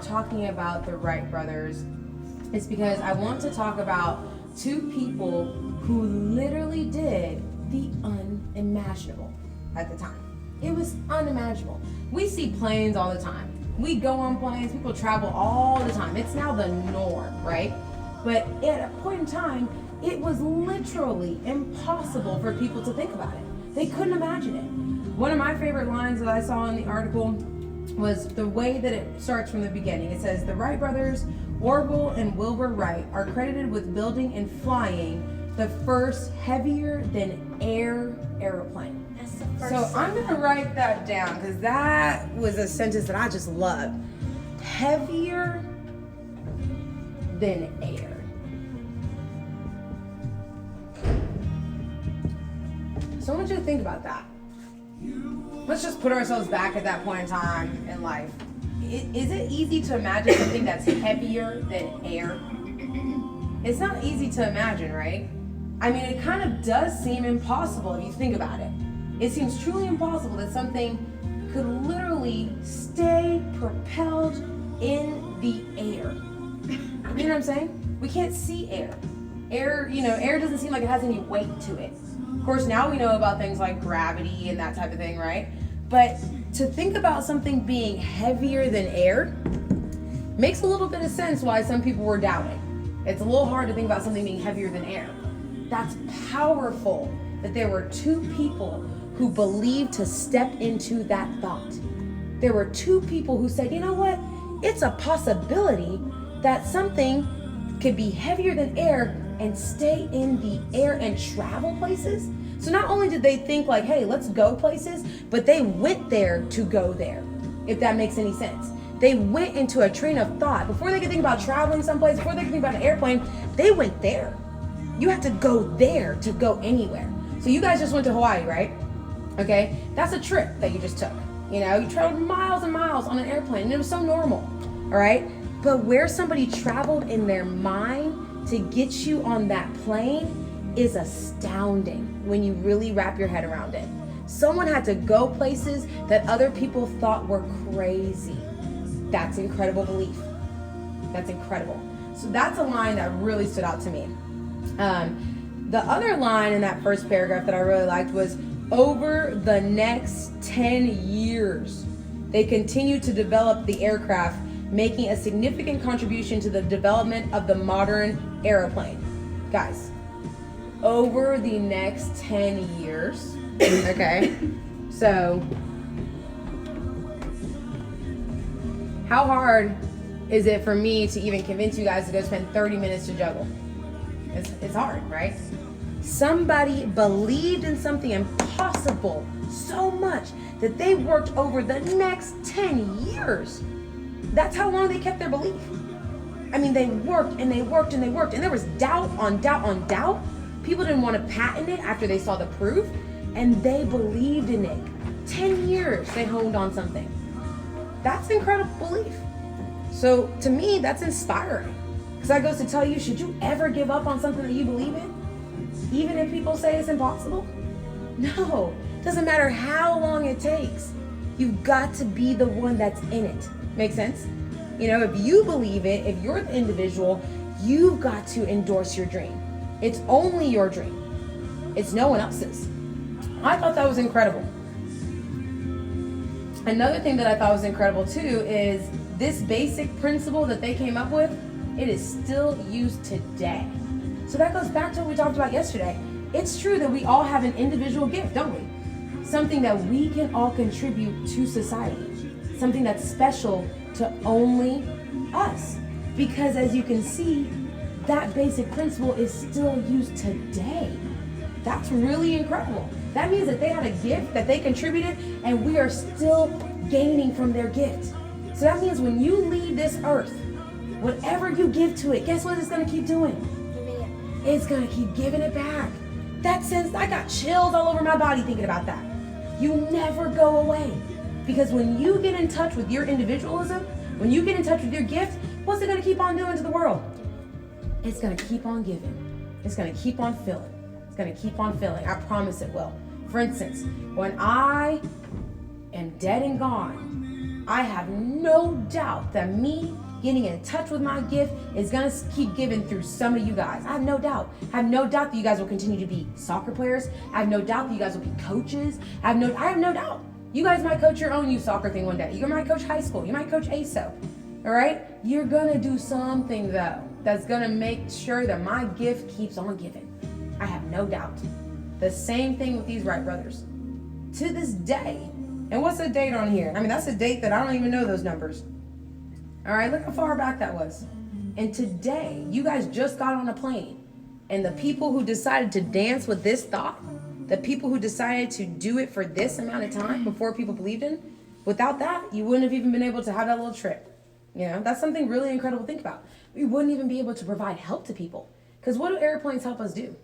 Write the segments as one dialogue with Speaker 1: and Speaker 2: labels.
Speaker 1: talking about the Wright brothers is because I want to talk about two people who literally did the unimaginable at the time. It was unimaginable. We see planes all the time. We go on planes, people travel all the time. It's now the norm, right? But at a point in time, it was literally impossible for people to think about it. They couldn't imagine it. One of my favorite lines that I saw in the article was the way that it starts from the beginning. It says, the Wright brothers, Orville and Wilbur Wright, are credited with building and flying the first heavier than air airplane.
Speaker 2: That's the first
Speaker 1: So I'm gonna write that down because that was a sentence that I just loved. Heavier than air. So I want you to think about that. Let's just put ourselves back at that point in time in life. Is it easy to imagine something that's heavier than air? It's not easy to imagine, right? I mean, it kind of does seem impossible if you think about it. It seems truly impossible that something could literally stay propelled in the air. You know what I'm saying? We can't see air. Air doesn't seem like it has any weight to it. Of course, now we know about things like gravity and that type of thing, right? But to think about something being heavier than air makes a little bit of sense why some people were doubting. It's a little hard to think about something being heavier than air. That's powerful that there were two people who believed to step into that thought. There were two people who said, you know what? It's a possibility that something could be heavier than air and stay in the air and travel places. So not only did they think like, hey, let's go places, but they went there to go there, if that makes any sense. They went into a train of thought. Before they could think about traveling someplace, before they could think about an airplane, they went there. You have to go there to go anywhere. So you guys just went to Hawaii, right? Okay, that's a trip that you just took. You know, you traveled miles and miles on an airplane and it was so normal, all right? But where somebody traveled in their mind to get you on that plane is astounding when you really wrap your head around it. Someone had to go places that other people thought were crazy. That's incredible belief. That's incredible. So that's a line that really stood out to me. The other line in that first paragraph that I really liked was, over the next 10 years, they continued to develop the aircraft, making a significant contribution to the development of the modern airplane. Guys, over the next 10 years, okay? So, how hard is it for me to even convince you guys to go spend 30 minutes to juggle? It's hard, right? Somebody believed in something impossible so much that they worked over the next 10 years. That's how long they kept their belief. I mean, they worked and they worked and they worked, and there was doubt on doubt on doubt. People didn't want to patent it after they saw the proof, and they believed in it. 10 years they honed on something. That's incredible belief. So to me, that's inspiring. Because that goes to tell you, should you ever give up on something that you believe in? Even if people say it's impossible? No, doesn't matter how long it takes. You've got to be the one that's in it. Make sense? You know, if you believe it, if you're the individual, you've got to endorse your dream. It's only your dream. It's no one else's. I thought that was incredible. Another thing that I thought was incredible too is this basic principle that they came up with, it is still used today. So that goes back to what we talked about yesterday. It's true that we all have an individual gift, don't we? Something that we can all contribute to society. Something that's special to only us. Because as you can see, that basic principle is still used today. That's really incredible. That means that they had a gift that they contributed and we are still gaining from their gift. So that means when you leave this earth, whatever you give to it, guess what it's gonna keep doing? It's gonna keep giving it back. That sense, I got chills all over my body thinking about that. You never go away. Because when you get in touch with your individualism, when you get in touch with your gift, what's it gonna keep on doing to the world? It's gonna keep on giving. It's gonna keep on filling. It's gonna keep on filling. I promise it will. For instance, when I am dead and gone, I have no doubt that me getting in touch with my gift is gonna keep giving through some of you guys. I have no doubt. I have no doubt that you guys will continue to be soccer players. I have no doubt that you guys will be coaches. I have no doubt. You guys might coach your own youth soccer thing one day. You might coach high school. You might coach ASO. All right? You're gonna do something though that's gonna make sure that my gift keeps on giving. I have no doubt. The same thing with these Wright brothers. To this day. And what's the date on here? I mean, that's a date that I don't even know those numbers. All right, look how far back that was. And today, you guys just got on a plane. And the people who decided to dance with this thought, the people who decided to do it for this amount of time before people believed in, without that, you wouldn't have even been able to have that little trip. You know, that's something really incredible to think about. We wouldn't even be able to provide help to people. Because what do airplanes help us do?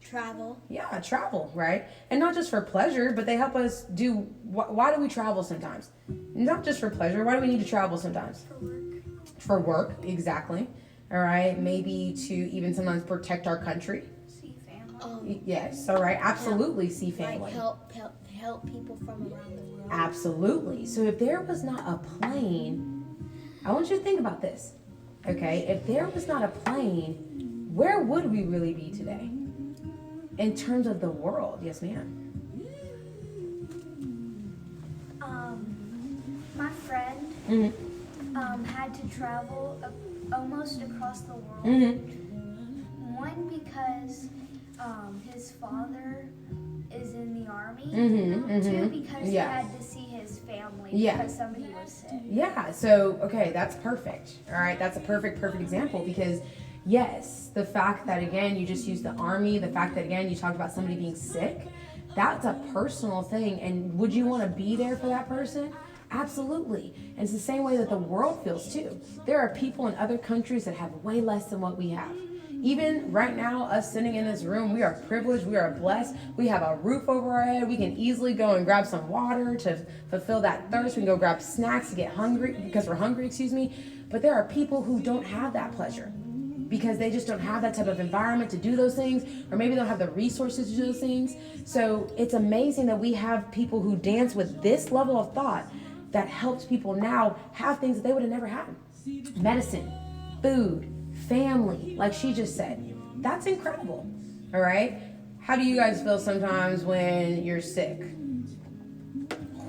Speaker 2: Travel.
Speaker 1: Yeah, travel, right? And not just for pleasure, but they help us do, why do we travel sometimes? Not just for pleasure, why do we need to travel sometimes?
Speaker 2: For work.
Speaker 1: For work, exactly. All right, maybe to even sometimes protect our country.
Speaker 2: See family.
Speaker 1: Yes, all right, absolutely see family.
Speaker 2: Like help people from around the world.
Speaker 1: Absolutely. So if there was not a plane, I want you to think about this. Okay, if there was not a plane, where would we really be today? In terms of the world, yes, ma'am.
Speaker 2: My friend had to travel almost across the world. One because his father is in the army. Two because he had to see his family because somebody was sick.
Speaker 1: Yeah. So okay, that's perfect. All right, that's a perfect example because. Yes, the fact that, again, you just used the army, the fact that, again, you talked about somebody being sick, that's a personal thing. And would you want to be there for that person? Absolutely. And it's the same way that the world feels, too. There are people in other countries that have way less than what we have. Even right now, us sitting in this room, we are privileged, we are blessed. We have a roof over our head. We can easily go and grab some water to fulfill that thirst. We can go grab snacks to get hungry, because we're hungry, But there are people who don't have that pleasure, because they just don't have that type of environment to do those things, or maybe they don't have the resources to do those things. So it's amazing that we have people who dance with this level of thought that helps people now have things that they would have never had. Medicine, food, family, like she just said. That's incredible, all right? How do you guys feel sometimes when you're sick?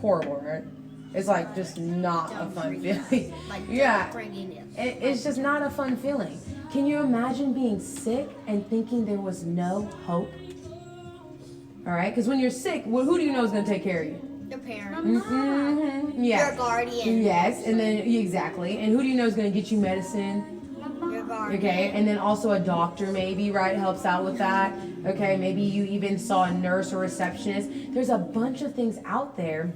Speaker 1: Horrible, right? It's like just not a fun feeling. Yeah, it's just not a fun feeling. Can you imagine being sick and thinking there was no hope? All right, because when you're sick, who do you know is going to take care of you?
Speaker 2: Your parents.
Speaker 1: Yeah.
Speaker 2: Your guardian.
Speaker 1: Yes, and then exactly. And who do you know is going to get you medicine?
Speaker 2: Your guardian.
Speaker 1: Okay, and then also a doctor maybe, right, helps out with that. Okay, maybe you even saw a nurse or receptionist. There's a bunch of things out there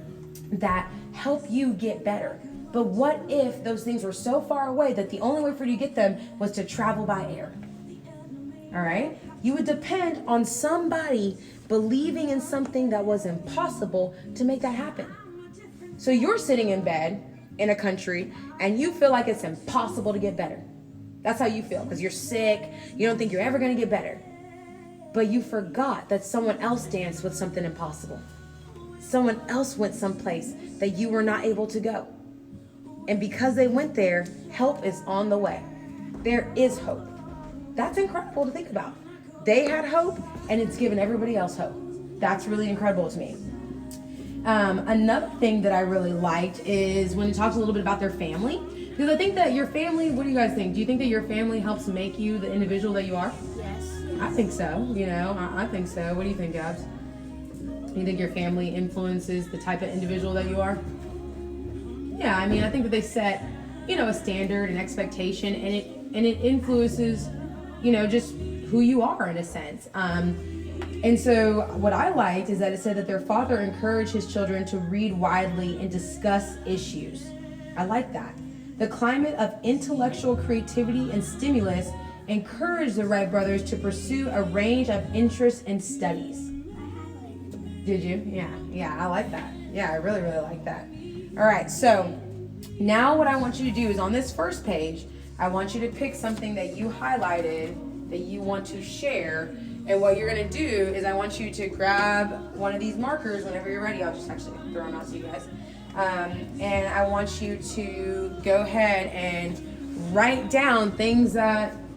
Speaker 1: that help you get better. But what if those things were so far away that the only way for you to get them was to travel by air? All right? You would depend on somebody believing in something that was impossible to make that happen. So you're sitting in bed in a country and you feel like it's impossible to get better. That's how you feel because you're sick. You don't think you're ever going to get better. But you forgot that someone else danced with something impossible. Someone else went someplace that you were not able to go. And because they went there, help is on the way. There is hope. That's incredible to think about. They had hope, and it's given everybody else hope. That's really incredible to me. Another thing that I really liked is when it talks a little bit about their family. Because I think that your family, what do you guys think? Do you think that your family helps make you the individual that you are?
Speaker 2: Yes.
Speaker 1: I think so. I think so. What do you think, Gabs? Do you think your family influences the type of individual that you are? Yeah, I mean, I think that they set, a standard and expectation, and it influences, just who you are in a sense. And so what I liked is that it said that their father encouraged his children to read widely and discuss issues. I like that. The climate of intellectual creativity and stimulus encouraged the Wright brothers to pursue a range of interests and studies. Did you? Yeah, I like that. Yeah, I really, really like that. All right, so now what I want you to do is on this first page, I want you to pick something that you highlighted that you want to share. And what you're going to do is I want you to grab one of these markers whenever you're ready. I'll just actually throw them out to you guys. And I want you to go ahead and write down things that